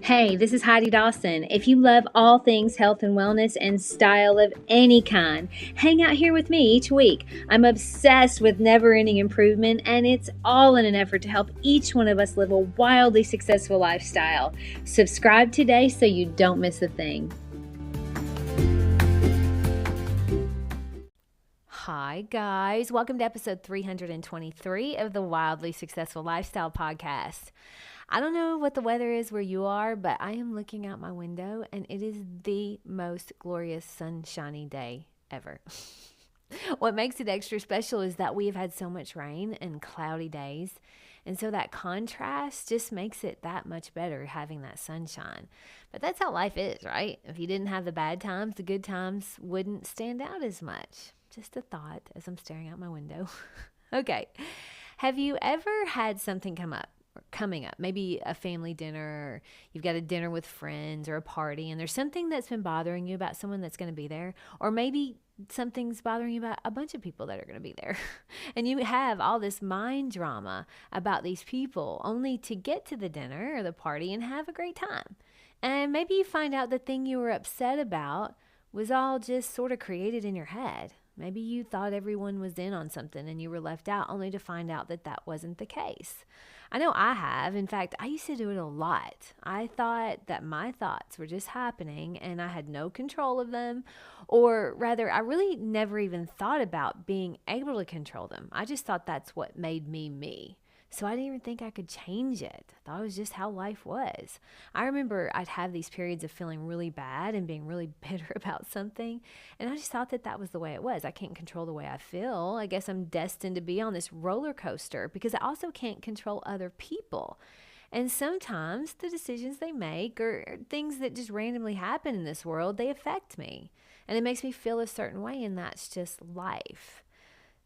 Hey, this is Heidi Dawson. If you love all things health and wellness and style of any kind, hang out here with me each week. I'm obsessed with never-ending improvement, and it's all in an effort to help each one of us live a wildly successful lifestyle. Subscribe today so you don't miss a thing. Hi, guys. Welcome to episode 323 of the Wildly Successful Lifestyle Podcast. I don't know what the weather is where you are, but I am looking out my window and it is the most glorious sunshiny day ever. What makes it extra special is that we have had so much rain and cloudy days. And so that contrast just makes it that much better having that sunshine. But that's how life is, right? If you didn't have the bad times, the good times wouldn't stand out as much. Just a thought as I'm staring out my window. Okay. Have you ever had something coming up, maybe a family dinner, or you've got a dinner with friends or a party, and there's something that's been bothering you about someone that's going to be there, or maybe something's bothering you about a bunch of people that are going to be there, and you have all this mind drama about these people only to get to the dinner or the party and have a great time. And maybe you find out the thing you were upset about was all just sort of created in your head. Maybe you thought everyone was in on something and you were left out, only to find out that that wasn't the case. I know I have. In fact, I used to do it a lot. I thought that my thoughts were just happening and I had no control of them. Or rather, I really never even thought about being able to control them. I just thought that's what made me me. So I didn't even think I could change it. I thought it was just how life was. I remember I'd have these periods of feeling really bad and being really bitter about something. And I just thought that that was the way it was. I can't control the way I feel. I guess I'm destined to be on this roller coaster because I also can't control other people. And sometimes the decisions they make or things that just randomly happen in this world, they affect me. And it makes me feel a certain way, and that's just life.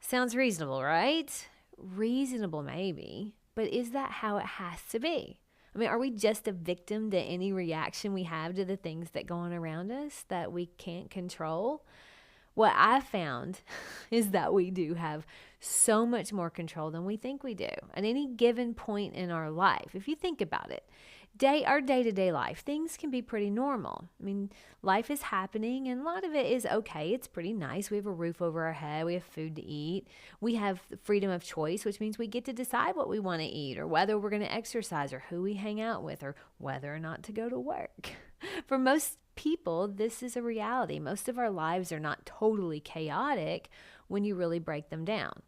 Sounds reasonable, right? Reasonable maybe, but is that how it has to be? I mean, are we just a victim to any reaction we have to the things that go on around us that we can't control? What I found is that we do have so much more control than we think we do at any given point in our life. If you think about it, our day-to-day life, things can be pretty normal. I mean, life is happening and a lot of it is okay. It's pretty nice. We have a roof over our head. We have food to eat. We have freedom of choice, which means we get to decide what we want to eat or whether we're going to exercise or who we hang out with or whether or not to go to work. For most people, this is a reality. Most of our lives are not totally chaotic when you really break them down.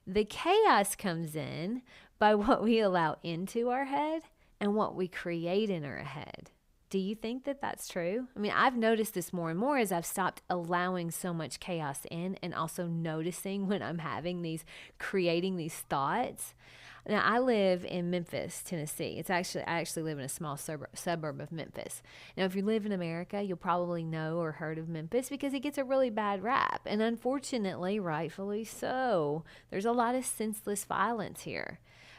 The chaos comes in by what we allow into our head and what we create in our head. Do you think that that's true? I mean, I've noticed this more and more as I've stopped allowing so much chaos in and also noticing when I'm creating these thoughts. Now, I live in Memphis, Tennessee. I actually live in a small suburb of Memphis. Now, if you live in America, you'll probably know or heard of Memphis because it gets a really bad rap. And unfortunately, rightfully so, there's a lot of senseless violence here.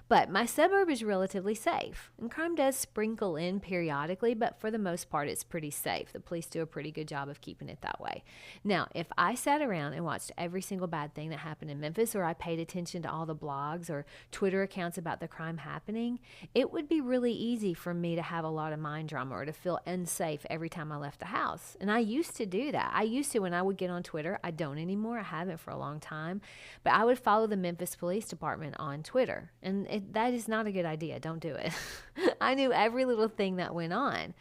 But my suburb is relatively safe, and crime does sprinkle in periodically, but for the most part, it's pretty safe. The police do a pretty good job of keeping it that way. Now, if I sat around and watched every single bad thing that happened in Memphis, or I paid attention to all the blogs or Twitter accounts about the crime happening, it would be really easy for me to have a lot of mind drama or to feel unsafe every time I left the house. And I used to do that. When I would get on Twitter. I don't anymore. I haven't for a long time. But I would follow the Memphis Police Department on Twitter. And that is not a good idea. Don't do it. I knew every little thing that went on.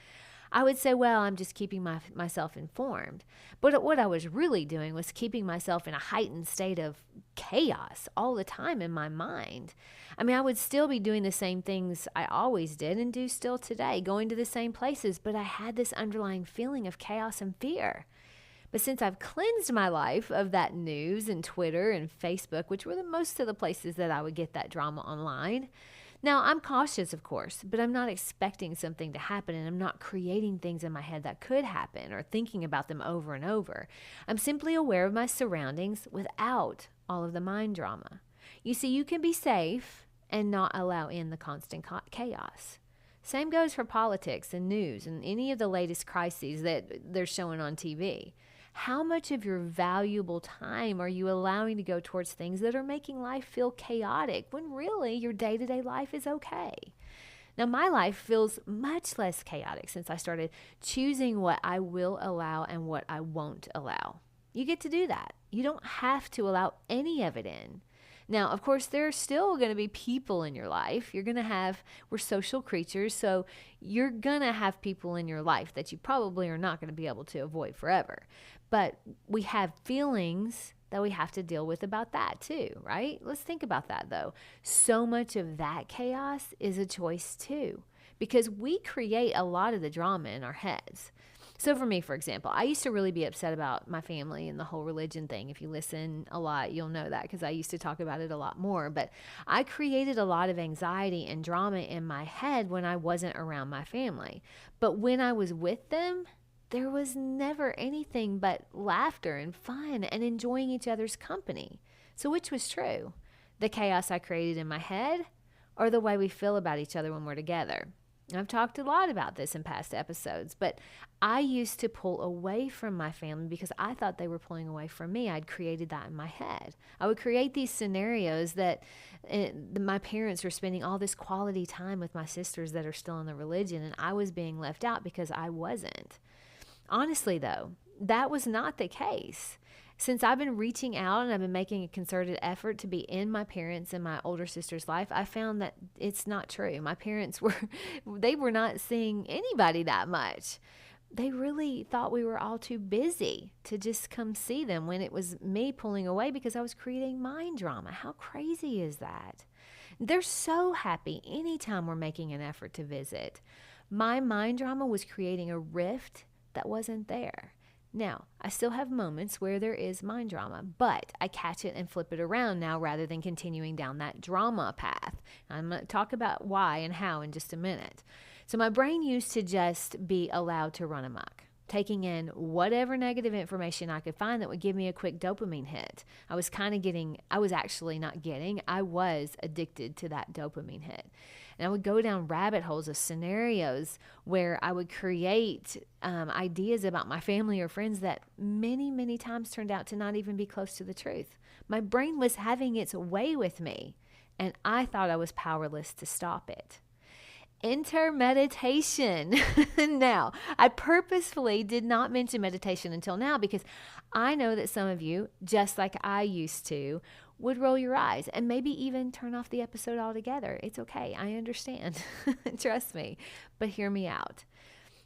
I would say, well, I'm just keeping myself informed. But what I was really doing was keeping myself in a heightened state of chaos all the time in my mind. I mean, I would still be doing the same things I always did and do still today, going to the same places, but I had this underlying feeling of chaos and fear. But since I've cleansed my life of that news and Twitter and Facebook, which were most of the places that I would get that drama online, now I'm cautious, of course, but I'm not expecting something to happen and I'm not creating things in my head that could happen or thinking about them over and over. I'm simply aware of my surroundings without all of the mind drama. You see, you can be safe and not allow in the constant chaos. Same goes for politics and news and any of the latest crises that they're showing on TV. How much of your valuable time are you allowing to go towards things that are making life feel chaotic when really your day-to-day life is okay? Now, my life feels much less chaotic since I started choosing what I will allow and what I won't allow. You get to do that. You don't have to allow any of it in. Now, of course, there are still going to be people in your life. We're social creatures, so you're going to have people in your life that you probably are not going to be able to avoid forever. But we have feelings that we have to deal with about that too, right? Let's think about that though. So much of that chaos is a choice too, because we create a lot of the drama in our heads. So for me, for example, I used to really be upset about my family and the whole religion thing. If you listen a lot, you'll know that because I used to talk about it a lot more. But I created a lot of anxiety and drama in my head when I wasn't around my family. But when I was with them, there was never anything but laughter and fun and enjoying each other's company. So which was true? The chaos I created in my head or the way we feel about each other when we're together? I've talked a lot about this in past episodes, but I used to pull away from my family because I thought they were pulling away from me. I'd created that in my head. I would create these scenarios that my parents were spending all this quality time with my sisters that are still in the religion, and I was being left out because I wasn't. Honestly, though, that was not the case. Since I've been reaching out and I've been making a concerted effort to be in my parents' and my older sister's life, I found that it's not true. My parents they were not seeing anybody that much. They really thought we were all too busy to just come see them when it was me pulling away because I was creating mind drama. How crazy is that? They're so happy anytime we're making an effort to visit. My mind drama was creating a rift that wasn't there. Now, I still have moments where there is mind drama, but I catch it and flip it around now rather than continuing down that drama path. I'm going to talk about why and how in just a minute. So my brain used to just be allowed to run amok, taking in whatever negative information I could find that would give me a quick dopamine hit. I was addicted to that dopamine hit. And I would go down rabbit holes of scenarios where I would create ideas about my family or friends that many, many times turned out to not even be close to the truth. My brain was having its way with me, and I thought I was powerless to stop it. Enter meditation. Now, I purposefully did not mention meditation until now because I know that some of you, just like I used to, would roll your eyes and maybe even turn off the episode altogether. It's okay. I understand. Trust me. But hear me out.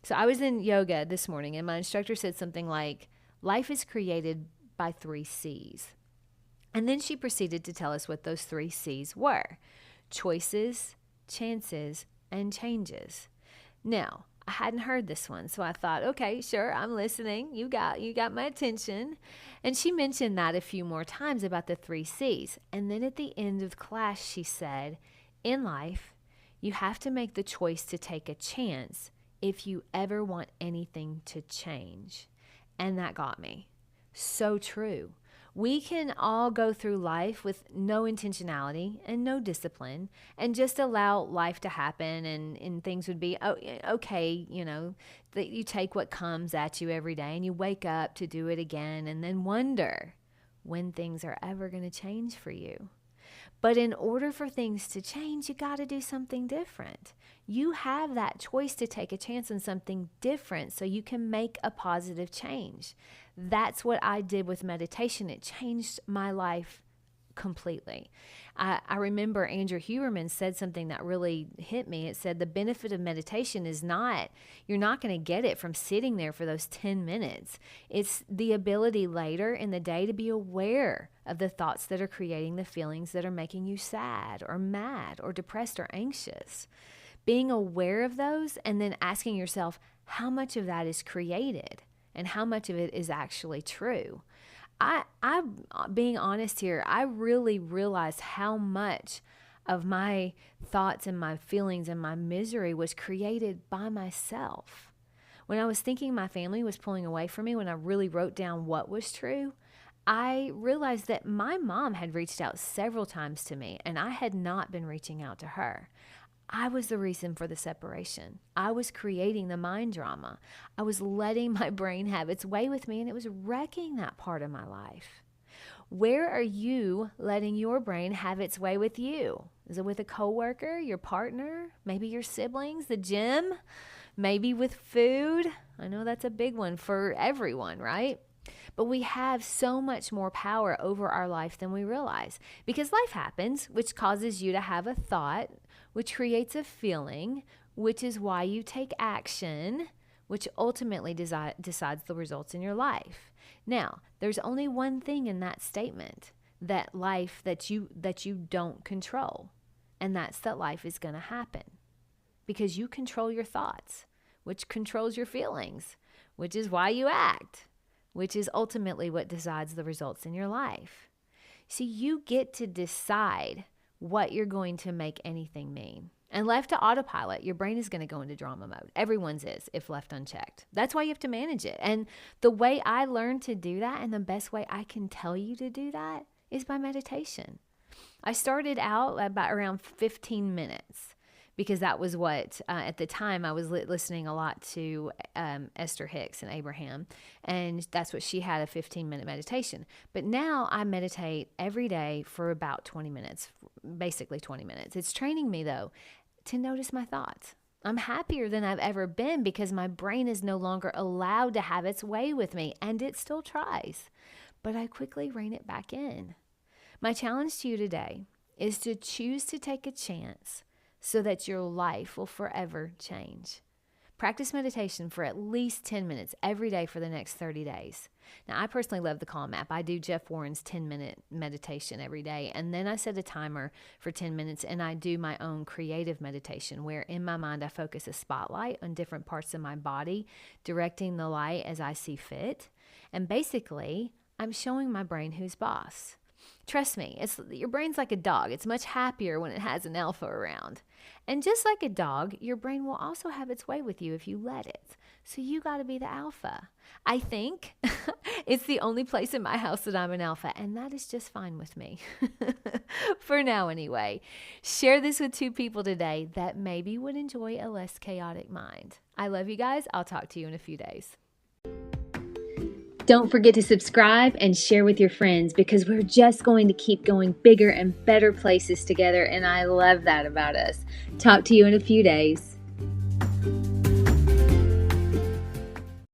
So I was in yoga this morning and my instructor said something like, life is created by 3 C's. And then she proceeded to tell us what those 3 C's were: choices, chances, and changes. Now, I hadn't heard this one, so I thought, okay, sure, I'm listening. You got my attention. And she mentioned that a few more times about the 3 C's. And then at the end of class, she said, in life, you have to make the choice to take a chance if you ever want anything to change. And that got me. So true. We can all go through life with no intentionality and no discipline and just allow life to happen and things would be okay, that you take what comes at you every day and you wake up to do it again and then wonder when things are ever going to change for you. But in order for things to change, you got to do something different. You have that choice to take a chance on something different so you can make a positive change. That's what I did with meditation. It changed my life completely. I remember Andrew Huberman said something that really hit me. It said the benefit of meditation is you're not going to get it from sitting there for those 10 minutes. It's the ability later in the day to be aware of the thoughts that are creating the feelings that are making you sad or mad or depressed or anxious. Being aware of those and then asking yourself how much of that is created and how much of it is actually true. I'm being honest here, I really realized how much of my thoughts and my feelings and my misery was created by myself. When I was thinking my family was pulling away from me, when I really wrote down what was true, I realized that my mom had reached out several times to me and I had not been reaching out to her. I was the reason for the separation. I was creating the mind drama. I was letting my brain have its way with me, and it was wrecking that part of my life. Where are you letting your brain have its way with you? Is it with a coworker, your partner, maybe your siblings, the gym, maybe with food? I know that's a big one for everyone, right? But we have so much more power over our life than we realize, because life happens, which causes you to have a thought, which creates a feeling, which is why you take action, which ultimately decides the results in your life. Now, there's only one thing in that statement, that life that you don't control, and that's that life is going to happen, because you control your thoughts, which controls your feelings, which is why you act, which is ultimately what decides the results in your life. See, you get to decide what you're going to make anything mean. And left to autopilot, your brain is going to go into drama mode. Everyone's is, if left unchecked. That's why you have to manage it. And the way I learned to do that, and the best way I can tell you to do that, is by meditation. I started out about around 15 minutes, because that was what, at the time, I was listening a lot to Esther Hicks and Abraham, and that's what she had, a 15-minute meditation. But now I meditate every day for about 20 minutes, basically 20 minutes. It's training me, though, to notice my thoughts. I'm happier than I've ever been, because my brain is no longer allowed to have its way with me, and it still tries. But I quickly rein it back in. My challenge to you today is to choose to take a chance so that your life will forever change. Practice meditation for at least 10 minutes every day for the next 30 days. Now, I personally love the Calm app. I do Jeff Warren's 10-minute meditation every day, and then I set a timer for 10 minutes, and I do my own creative meditation, where in my mind I focus a spotlight on different parts of my body, directing the light as I see fit. And basically, I'm showing my brain who's boss. Trust me, your brain's like a dog. It's much happier when it has an alpha around. And just like a dog, your brain will also have its way with you if you let it. So you got to be the alpha. I think it's the only place in my house that I'm an alpha, and that is just fine with me. For now, anyway. Share this with 2 people today that maybe would enjoy a less chaotic mind. I love you guys. I'll talk to you in a few days. Don't forget to subscribe and share with your friends, because we're just going to keep going bigger and better places together, and I love that about us. Talk to you in a few days.